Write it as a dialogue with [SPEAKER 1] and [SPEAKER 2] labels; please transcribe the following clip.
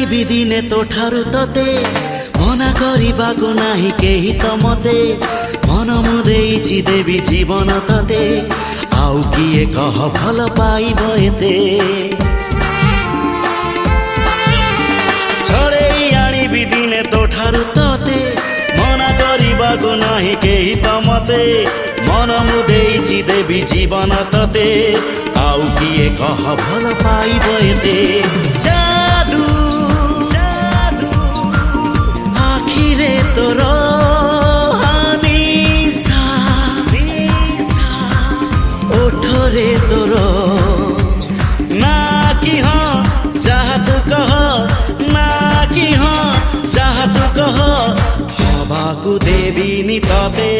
[SPEAKER 1] ଆଣିବି ଦିନେ ତୋ ଠାରୁ ତତେ ମନା କରିବାକୁ ନାହିଁ କେହି ତ ମତେ ମନ ମୁଁ ଦେଇଛି ଦେବି ଜୀବନ ତତେ ଆଉ କିଏ କହ ଭଲ ପାଇବ ଏତେ ଛଡ଼େଇ ଆଣିବି ଦିନେ ତୋ ଠାରୁ ତତେ ମନା କରିବାକୁ ନାହିଁ କେହି ତ ମତେ ମନ ମୁଁ ଦେଇଛି ଦେବି ଜୀବନ ତତେ ଆଉ କିଏ କହ ଭଲ ପାଇବ ଏତେ जादू जादू आखिरे तोर निशा ओठरे तोर ना कि हाँ जहाँ तू कह ना कि हाँ जहाँ तू कह हवा को देवी नी तते